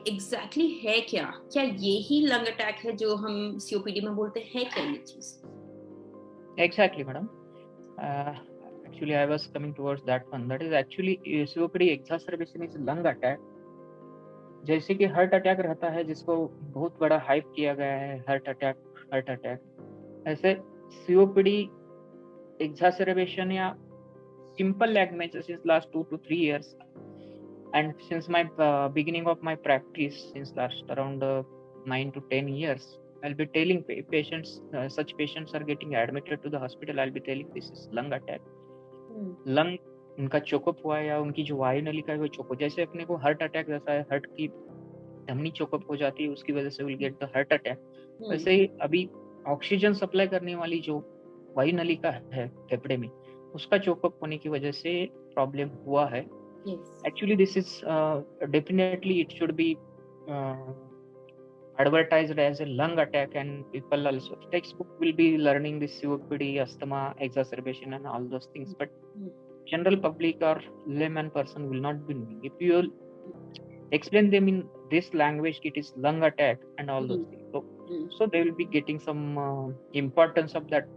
Exactly है क्या? क्या ये ही लंग अटैक है जो हम सीओपीडी में बोलते हैं? क्या ये चीज? Exactly, madam. Actually, I was coming towards that one. That is actually COPD exacerbation is lung attack. जैसे कि हार्ट अटैक रहता है, जिसको बहुत बड़ा हाइप किया गया है, हार्ट अटैक, ऐसे सीओपीडी exacerbation या simple leg measures since last 2 to 3 years, and since my beginning of my practice since last around 9 to 10 years, I'll be telling patients, such patients are getting admitted to the hospital, I'll be telling this is lung attack. Lung उनका choke up हुआ है या उनकी जो वायु नलिका है वो चोकअप, जैसे अपने को हार्ट अटैक जैसा है, हार्ट की धमनी चोकअप हो जाती है, उसकी वजह से will get the heart attack, वैसे ही अभी ऑक्सीजन सप्लाई करने वाली जो वायु नलिका है फेफड़े में, उसका चोकअप होने की वजह से प्रॉब्लम हुआ है. Actually, this is definitely it should be advertised as a lung attack, and people also textbook will be learning this COPD, asthma, exacerbation, and all those things. But general public or layman person will not be knowing. If you explain them in this language, it is lung attack and all those things. So they will be getting some importance of that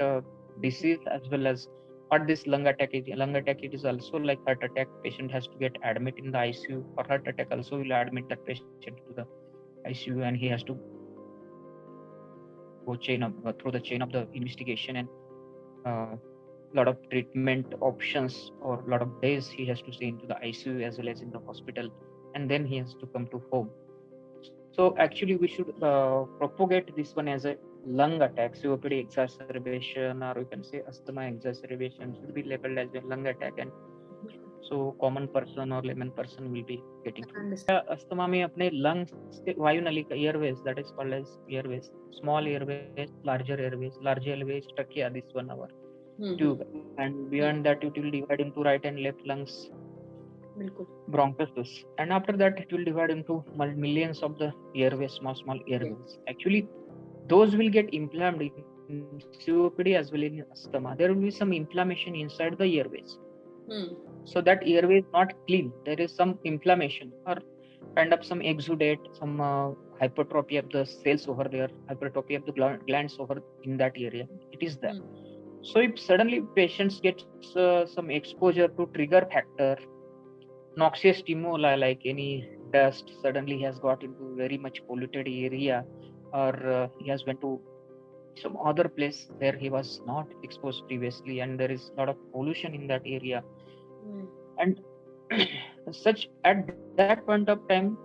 disease, as well as what this lung attack is. Lung attack, it is also like heart attack. Patient has to get admit in the ICU. For heart attack also will admit that patient to the ICU, and he has to go through the chain of the investigation, and lot of treatment options, or lot of days he has to stay into the ICU as well as in the hospital, and then he has to come to home. So actually we should propagate this one as a lung attack. COPD exacerbation, or we can say asthma exacerbation, should be labeled as a lung attack, and so common person or layman person will be getting through. Asthma में अपने lungs वायु नलिका, airways, that is called as airways, small airways, larger airways, trachea, this one our tube, and beyond that it will divide into right and left lungs, bronchus, and after that it will divide into millions of the airways, small airways. Actually those will get inflamed in COPD as well in asthma. There will be some inflammation inside the airways. So that airway is not clean, there is some inflammation or kind of some exudate, some hypertrophy of the cells over there, hypertrophy of the glands over in that area, it is there. So if suddenly patients get some exposure to trigger factor, noxious stimuli like any dust, suddenly he has got into very much polluted area, or he has went to some other place where he was not exposed previously, and there is a lot of pollution in that area, and such at that point of time,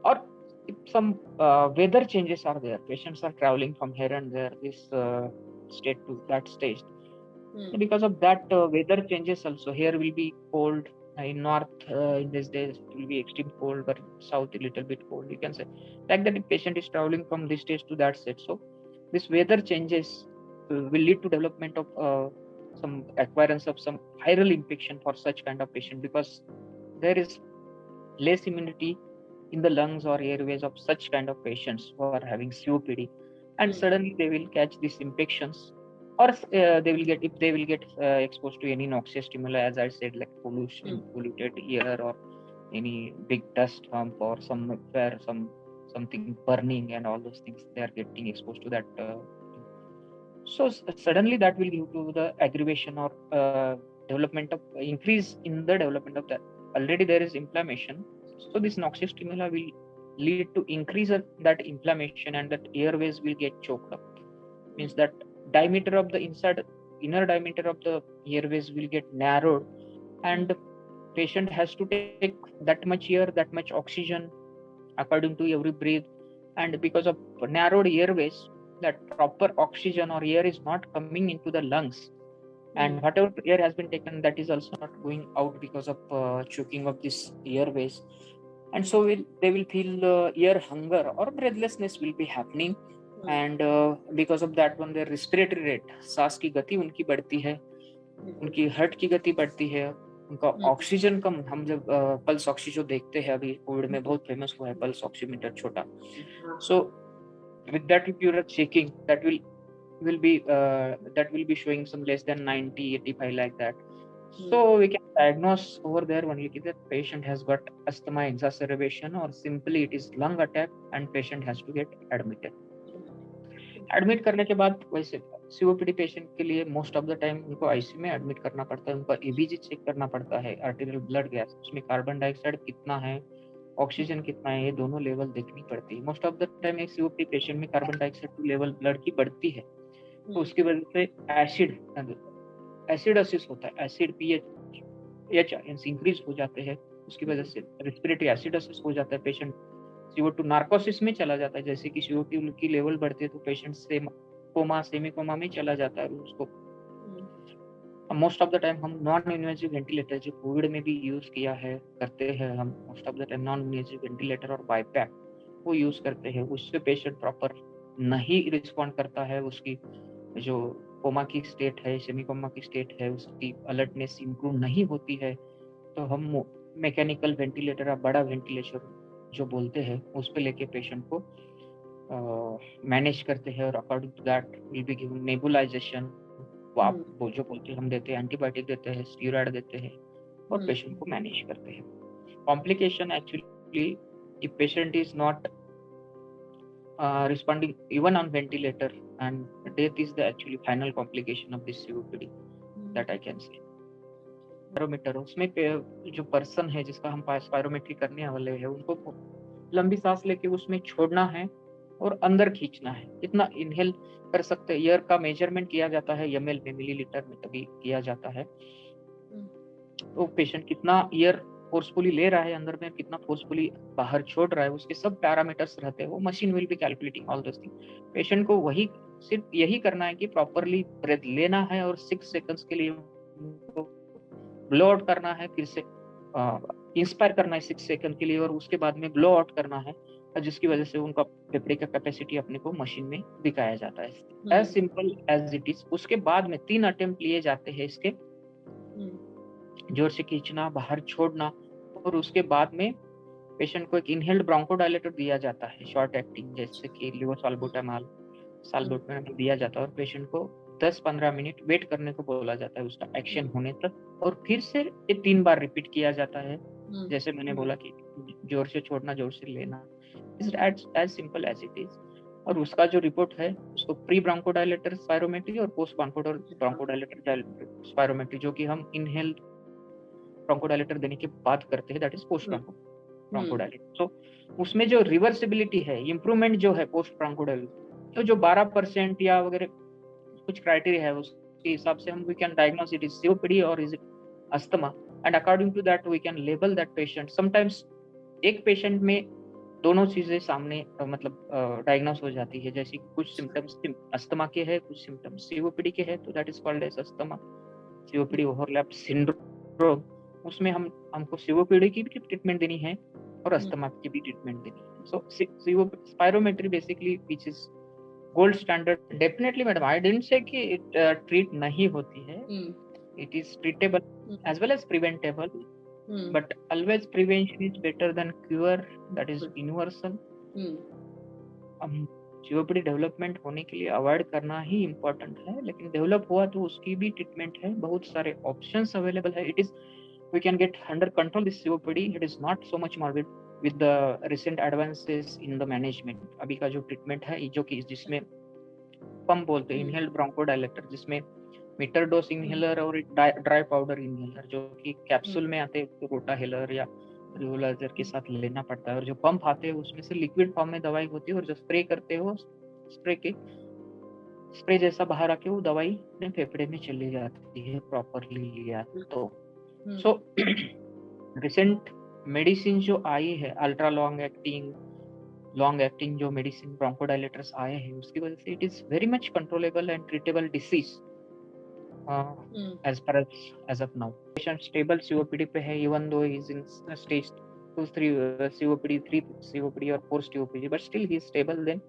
or if some weather changes are there, patients are traveling from here and there, this state to that state, because of that weather changes also, here will be cold, in north in these days it will be extreme cold, but south a little bit cold, you can say, like that. If patient is traveling from this state to that state, so this weather changes will lead to development of some acquirance of some viral infection for such kind of patient, because there is less immunity in the lungs or airways of such kind of patients who are having COPD, and suddenly they will catch these infections, or they will get, if they will get exposed to any noxious stimuli, as I said, like pollution, polluted air, or any big dust hump, or somewhere something burning and all those things, they are getting exposed to that. So suddenly that will give to the aggravation or development of increase in the development of that. Already there is inflammation, so this noxious stimuli will lead to increase of that inflammation, and that airways will get choked up. Means that diameter of the inner diameter of the airways will get narrowed, and patient has to take that much air, that much oxygen according to every breath, and because of narrowed airways, that proper oxygen or air is not coming into the lungs, and whatever air has been taken, that is also not going out because of choking of this airways, and so they will feel air hunger or breathlessness will be happening, and because of that one, their respiratory rate, सांस की गति उनकी बढ़ती है, उनकी heart की गति बढ़ती है, उनका ऑक्सीजन कम, हम जब पल्स ऑक्सी जो देखते हैं अभी कोविड में बहुत फेमस हुआ है पल्स ऑक्सीमीटर छोटा, so with that if you are checking, that will be showing some less than 90, 85 like that, So we can diagnose over there only that patient has got asthma exacerbation or simply it is lung attack and patient has to get admitted. Admit करने के बाद वैसे COPD patient के लिए most of the time उनको ICU में admit करना पड़ता है, उनका एबीजी चेक करना पड़ता है, आर्टेरियल ब्लड गैस, उसमें कार्बन डाइऑक्साइड कितना है, ऑक्सीजन कितना है, ये दोनों लेवल देखनी पड़ती है। मोस्ट ऑफ द टाइम एक सीओपीडी पेशेंट में कार्बन डाइऑक्साइड लेवल ब्लड की बढ़ती है, तो उसकी वजह से एसिडोसिस होता है, एसिड पीएच इंक्रीज हो जाते हैं, उसकी वजह से रेस्पिरेटरी एसिडोसिस हो जाता है, पेशेंट CO2 नार्कोसिस में चला जाता है। जैसे कि CO2 की लेवल बढ़ती है तो पेशेंट से कोमा सेमी कोमा में चला जाता है। उसको मोस्ट ऑफ द टाइम हम नॉन इन्वेसिव वेंटिलेटर जो कोविड में भी यूज किया है करते हैं, हम most of the time non invasive ventilator और बाईपैक वो यूज करते हैं। उससे पेशेंट प्रॉपर नहीं रिस्पॉन्ड करता है, उसकी जो कोमा की स्टेट है, सेमी कोमा की स्टेट है, उसकी अलर्टनेस इंप्रूव नहीं होती है, तो हम मैकेनिकल वेंटिलेटर या बड़ा वेंटिलेशन जो बोलते हैं उस पे लेके पेशेंट को मैनेज करते हैं और according to that will be given nebulization, वो जो बोलते हैं हम देते हैं, एंटीबायोटिक देते हैं, स्टीरॉयड देते हैं और पेशेंट को मैनेज करते हैं। Complication actually if patient is not responding even on ventilator and death is the actually final complication of this COPD that I can say. Spirometer, उसमें जो पर्सन है जिसका हम स्पायरोमेट्री करने वाले हैं उनको लंबी सांस लेके उसमें छोड़ना है और अंदर खींचना है, कितना इनहेल कर सकते हैं। एयर का मेजरमेंट किया जाता है एमएल में, मिलीलीटर में तभी किया जाता है। तो पेशेंट कितना एयर फोर्सफुली ले रहा है अंदर में, कितना फोर्सफुली बाहर छोड़ रहा है, उसके सब पैरामीटर्स रहते हैं, वो machine will be calculating all this thing. Patient को वही सिर्फ यही करना है कि प्रॉपरली ब्रेथ लेना है और 6 सेकंड्स के लिए ब्लो आउट करना है, फिर से इंस्पायर करना है 6 सेकंड के लिए और उसके बाद में ब्लो आउट करना है, जिसकी वजह से उनका फेफड़े का कैपेसिटी अपने को मशीन में दिखाया जाता है। As simple as it is. उसके बाद में 3 अटेम्प्ट लिए जाते हैं इसके, जोर से खींचना, बाहर छोड़ना, और उसके बाद में पेशेंट को एक इनहेल्ड ब्रोंकोडायलेटर दिया जाता है शॉर्ट एक्टिंग, जैसे कि लेवोसाल्बुटामॉल दिया जाता है और पेशेंट को 10-15 मिनट वेट करने को बोला जाता है उसका एक्शन होने तक, और फिर से ये 3 बार रिपीट किया जाता है। जैसे मैंने बोला कि जोर से छोड़ना, जोर से लेना, as simple as it is. और उसका जो रिपोर्ट है उसको प्री ब्रोंकोडायलेटर स्पायरोमेट्री और पोस्ट ब्रोंकोडायलेटर स्पायरोमेट्री, जो कि हम इनहेल ब्रोंकोडायलेटर देने के बाद करते हैं, दैट इज पोस्ट ब्रोंकोडायलेटर। सो उसमें जो रिवर्सिबिलिटी है, इंप्रूवमेंट जो है पोस्ट ब्रोंकोडायलेटर, तो जो 12% या वगैरह कुछ क्राइटेरिया है उसके हिसाब से हम we can diagnose it is COPD और is it asthma, and according to that we can label that patient. Sometimes एक पेशेंट में दोनों चीजें सामने मतलब डायग्नोस हो जाती है, जैसे कुछ सिम्टम्स अस्थमा के हैं, कुछ सिम्टम्स सीओपीडी के हैं, तो that is called as asthma COPD overlap syndrome. उसमें हमको सीओपीडी की भी ट्रीटमेंट देनी है और अस्थमा की भी ट्रीटमेंट देनी है। So spirometry basically which is gold standard. Definitely madam, I didn't say कि इट ट्रीट नहीं होती है, it is treatable as well as preventable, but always prevention is better than cure, that is universal. COPD development होने के लिए avoid करना ही important है, लेकिन डेवलप हुआ तो उसकी भी ट्रीटमेंट है, बहुत सारे ऑप्शंस अवेलेबल है। It is we can get under control this COPD. It is not so much morbid with the recent advances in the management. अभी का जो ट्रीटमेंट है जो कि जिसमें पंप बोलते हैं, इनहेल्ड ब्रोंकोडायलेटर, जिसमें मीटर डोज इनहेलर और ड्राई पाउडर इनहेलर, जो कि कैप्सूल में आते हैं, रोटाहेलर या रिवोलाइजर के साथ लेना पड़ता है, और जो पंप आते हैं उसमें से लिक्विड फॉर्म में दवाई होती है, और जो स्प्रे करते हो स्प्रे जैसा बाहर आके वो दवाई अपने फेफड़े में चली जाती है प्रॉपरली लिया तो। सो रिसेंट मेडिसिन जो आई है, अल्ट्रा लॉन्ग एक्टिंग जो मेडिसिन ब्रोंकोडायलेटर्स आए हैं, उसकी वजह से it is very much controllable and treatable disease as far as of now. Patient stable COPD पे है, even though he is in stage 2-3 COPD, 3 COPD or 4 COPD, but still he is stable. Then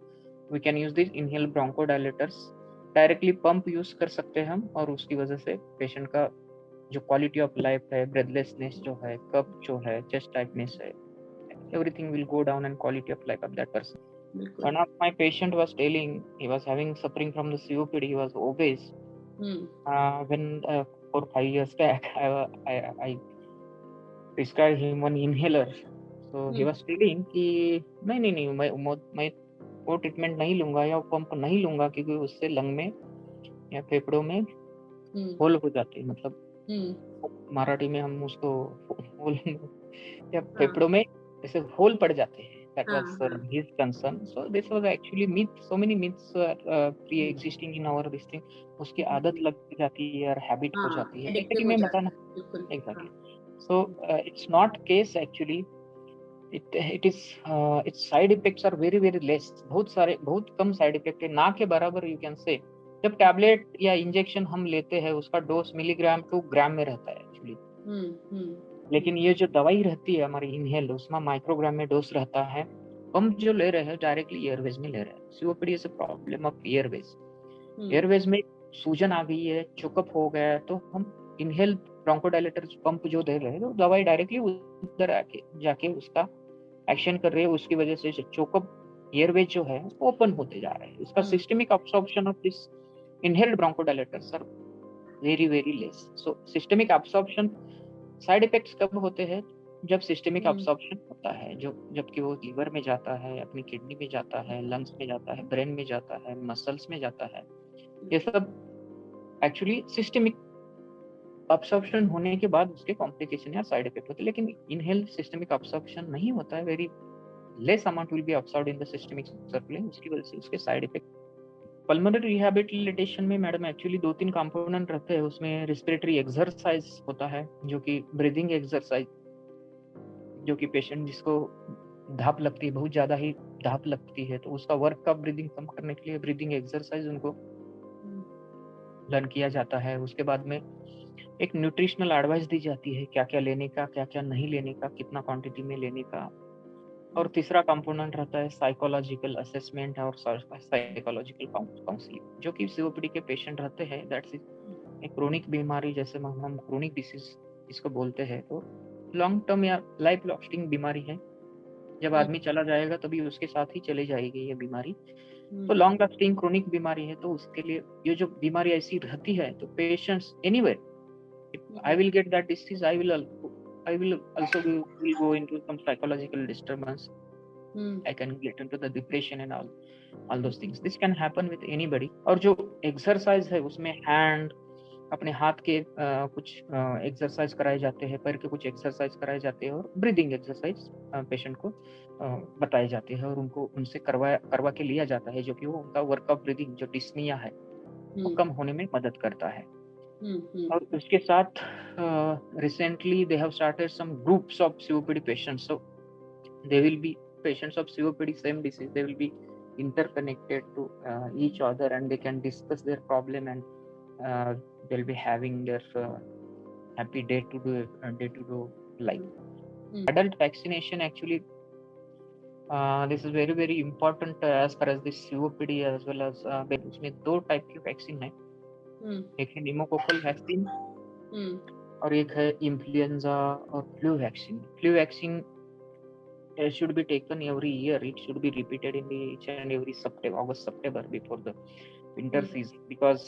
we can use these inhaled bronchodilators. Directly pump use कर सकते हैं हम, और उसकी वजह से पेशेंट का जो क्वालिटी ऑफ लाइफ है, ब्रेथलेसनेस जो है, कफ जो है, चेस्ट टाइटनेस है, everything will go down and quality of life of that person. One of my patient was telling he was having suffering from the COPD, he was obese. When 4-5 years back, I prescribed him one inhaler. So he was feeling कि नहीं मैं वो treatment नहीं लूंगा या pump नहीं लूंगा क्योंकि उससे लंग में या फेफड़ों में होल हो जाते हैं, मतलब मराठी में हम उसको होल या फेफड़ों में ऐसे होल पड़ जाते हैं. That was his concern. So this was actually myth. So many myths pre-existing in our this thing. उसकी आदत लग जाती है और हैबिट हो जाती है. जैसे कि मैं बताना exactly. So it's not case actually. It is its side effects are very less. बहुत कम साइड इफेक्ट है, ना के बराबर you can say. जब टैबलेट या इंजेक्शन हम लेते हैं उसका डोज मिलीग्राम टू ग्राम में रहता है एक्चुअली. लेकिन ये जो दवाई रहती है हमारी इनहेल, उसमें माइक्रोग्राम में डोज रहता है. हम जो ले रहे हैं डायरेक्टली एयरवेज में ले रहे हैं. COPD is a problem of Airways. Airways में सूजन आ गई है, चोकअप हो गया है, तो हम इनहेल ब्रोंकोडायलेटर पंप जो दे रहे हैं तो दवाई डायरेक्टली उधर आके जाके उसका एक्शन कर रही है. उसकी वजह से चोकअप एयरवेज जो है ओपन होते जा रहे हैं. उसका systemic absorption of this inhaled bronchodilators are very less. So systemic absorption side effects कब होते हैं? जब systemic absorption होता है, जो जबकि वो लीवर में जाता है, अपनी किडनी में जाता है, लंग्स में जाता है, ब्रेन में जाता है, मसल्स में जाता है. ये सब एक्चुअली सिस्टेमिक अब्सॉर्प्शन होने के बाद उसके कॉम्प्लिकेशन या साइड इफेक्ट होते हैं. लेकिन इनहेल सिस्टेमिक अब्सॉर्प्शन नहीं होता है. Very less amount will be absorbed in the systemic circulation. उसकी वजह से उसके साइड इफेक्ट. पल्मोनरी रिहैबिलिटेशन में मैडम एक्चुअली 2-3 कंपोनेंट रहते हैं. उसमें रिस्पिरेटरी एक्सरसाइज होता है, जो कि ब्रीदिंग एक्सरसाइज, जो कि पेशेंट जिसको धाप लगती है, बहुत ज़्यादा ही धाप लगती है, तो उसका वर्क का ब्रीदिंग कम करने के लिए ब्रीदिंग एक्सरसाइज उनको लर्न किया जाता है. उसके बाद में एक न्यूट्रिशनल एडवाइस दी जाती है, क्या क्या लेने का, क्या क्या नहीं लेने का, कितना क्वांटिटी में लेने का. और तीसरा कंपोनेंट रहता है साइकोलॉजिकल असेसमेंट और साइकोलॉजिकल काउंसलिंग, जो कि सीओपीडी के पेशेंट रहते हैं. दैट्स एक क्रोनिक बीमारी, जैसे हम क्रोनिक डिसीज इसको बोलते हैं, तो लॉन्ग टर्म या लाइफ लास्टिंग बीमारी है. जब आदमी चला जाएगा तभी उसके साथ ही चली जाएगी ये बीमारी. तो लॉन्ग लास्टिंग क्रोनिक बीमारी है, तो उसके लिए ये जो बीमारी ऐसी रहती है, तो patients anywhere, I will get that disease, I will also will go into some psychological disturbance. I can get into the depression and all those things. This can happen with anybody. और जो exercise है उसमें hand, अपने हाथ के कुछ exercise कराए जाते हैं, पैर के कुछ एक्सरसाइज कराए जाते हैं, और ब्रीदिंग एक्सरसाइज पेशेंट को बताए जाते हैं और उनको उनसे करवा के लिया जाता है, जो कि वो उनका वर्क ऑफ ब्रीदिंग जो डिस्निया है वो कम होने में मदद करता है. और उसके साथ recently they have started some groups of COPD patients. So they will be patients of COPD, same disease, they will be interconnected to each other, and they can discuss their problem, and they'll be having their happy day-to-day life. Adult vaccination actually, this is very important as far as this COPD as well as उसमें 2 type की vaccine है. एक है pneumococcal vaccine और एक है influenza और flu vaccine. Flu vaccine should be taken every year. It should be repeated in each and every August-September before the winter season, because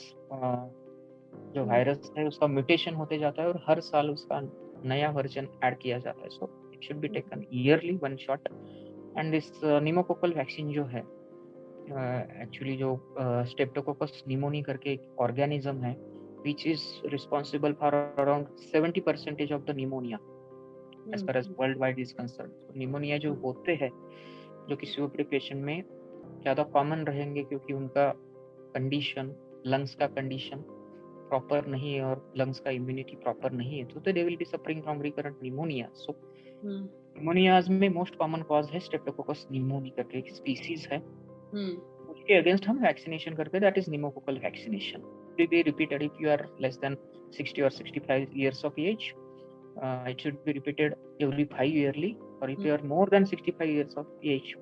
जो वायरस है उसका म्यूटेशन होते जाता है और हर साल उसका नया वर्जन ऐड किया जाता है. So it should be taken yearly, one shot. And this pneumococcal vaccine जो है एक्चुअली जो स्ट्रेप्टोकोकस निमोनी करके एक ऑर्गेनिज्म है, which is responsible for around 70% of the pneumonia as far as worldwide is concerned. So pneumonia जो होते हैं, जो कि सीओपीडी पेशेंट में ज़्यादा कॉमन रहेंगे, क्योंकि उनका कंडीशन, लंग्स का कंडीशन प्रॉपर नहीं है और लंग्स का इम्यूनिटी प्रॉपर नहीं है, तो they will be suffering from recurrent pneumonia. So pneumonias में मोस्ट कॉमन कॉज है स्ट्रेप्टोकोकस निमोनी करके एक स्पीसीज है, उसके अगेंस्ट हम वैक्सीनेशन करते हैं. That is pneumococcal vaccination. Be repeated if you are less than 60 or 65 years of age. It should be repeated every 5 yearly, or if you are more than 65 years of age,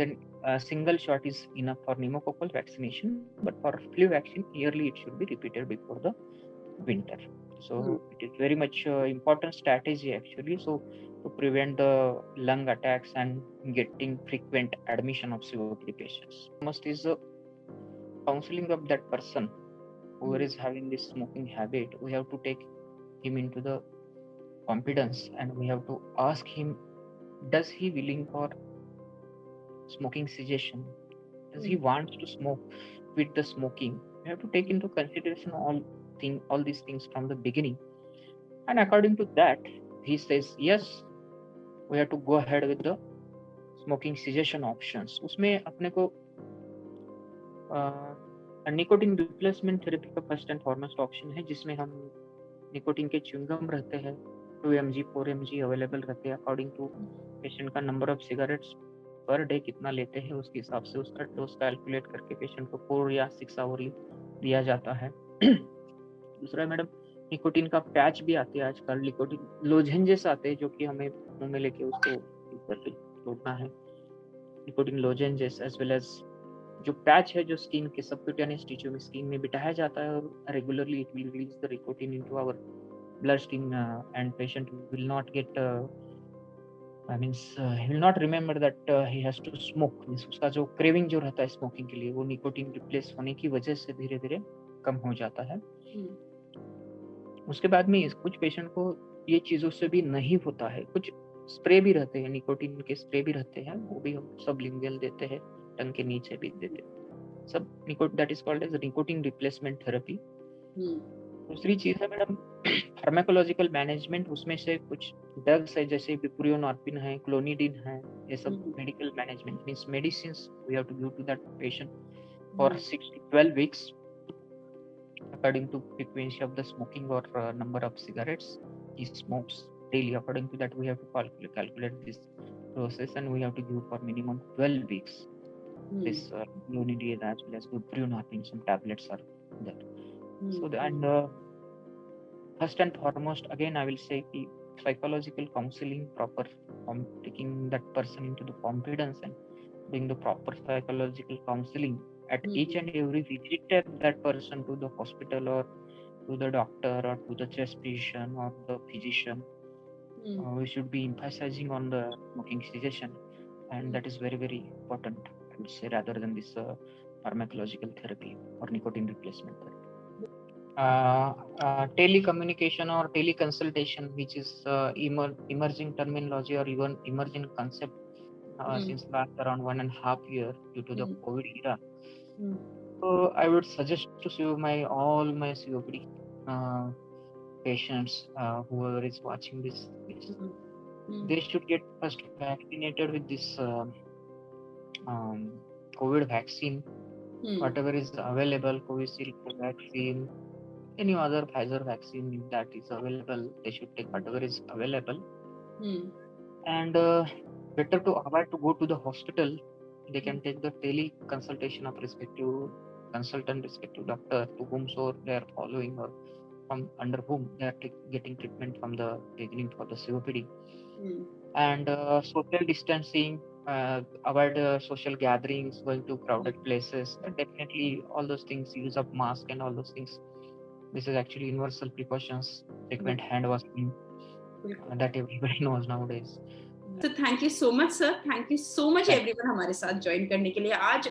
then a single shot is enough for pneumococcal vaccination. But for flu vaccine, yearly it should be repeated before the winter. So it is very much important strategy actually, so to prevent the lung attacks and getting frequent admission of COPD patients. Most is counseling of that person whoever is having this smoking habit, we have to take him into the confidence and we have to ask him, does he willing for smoking cessation? Does he wants to smoke with the smoking? We have to take into consideration all these things from the beginning. And according to that, he says yes, we have to go ahead with the smoking cessation options. उसमें अपने को nicotine replacement therapy का first and foremost option है, जिसमें हम nicotine के chewing gum रहते हैं 2 mg 4 mg अवेलेबल रहते हैं अकॉर्डिंग टू पेशेंट का number of cigarettes per day कितना लेते हैं, उसके हिसाब से उसका डोज कैलकुलेट करके पेशेंट को 4 या 6 आवरली दिया जाता है। दूसरा मैडम, निकोटिन का पैच भी आते हैं आजकल, निकोटिन लोजेंजेस आते हैं जो कि हमें मुंह में लेके उसको तोड़ना है। Nicotine lozenges as well as जो पैच है जो स्किन के सबक्यूटेनियस टिश्यू में स्किन में बिठाया जाता है और regularly it will release the nicotine into our blood stream and patient will not get he will not remember that he has to smoke, means उसका जो क्रेविंग जो रहता है स्मोकिंग के लिए वो निकोटिन रिप्लेस होने की वजह से धीरे धीरे कम हो जाता है। उसके बाद में कुछ पेशेंट को ये चीजों से भी नहीं होता है, कुछ स्प्रे भी रहते हैं, निकोटिन के स्प्रे भी रहते हैं, वो भी हम सब लिंगुअल देते हैं, टंग के नीचे भी देते हैं सब nicotine, that is called as nicotine replacement therapy. दूसरी चीज है मैडम फार्माकोलॉजिकल मैनेजमेंट, उसमें से कुछ ड्रग्स है जैसे बुप्रेनोर्फिन है, क्लोनिडिन है, ये सब medical management means medicines we have to give to that patient for 6 to 12 weeks according to frequency of the smoking or number of cigarettes he smokes daily. According to that we have to calculate this process and we have to give for minimum 12 weeks this clonidine as well as buprenorphine, some tablets are there. So and first and foremost again I will say psychological counseling, proper taking that person into the confidence and doing the proper psychological counseling at each and every visit of that person to the hospital or to the doctor or to the chest physician or the physician. We should be emphasizing on the smoking cessation and that is very very important, I would say, rather than this pharmacological therapy or nicotine replacement therapy. Telecommunication or teleconsultation, which is emerging terminology or even emerging concept since last around 1.5 years due to the COVID era. So I would suggest to all my COPD patients, whoever is watching this, they should get first vaccinated with this COVID vaccine, whatever is available, Covishield vaccine, any other Pfizer vaccine that is available, they should take whatever is available. And better to avoid to go to the hospital. They can take the tele consultation of respective consultant, respective doctor to whom so they are following or from under whom they are getting treatment from the beginning for the COPD. And social distancing, avoid social gatherings, going to crowded places, definitely all those things, use of mask and all those things. This is actually universal precautions, frequent hand washing, that everybody knows nowadays. So thank you so much sir, thank you so much everyone हमारे साथ join करने के लिए। आज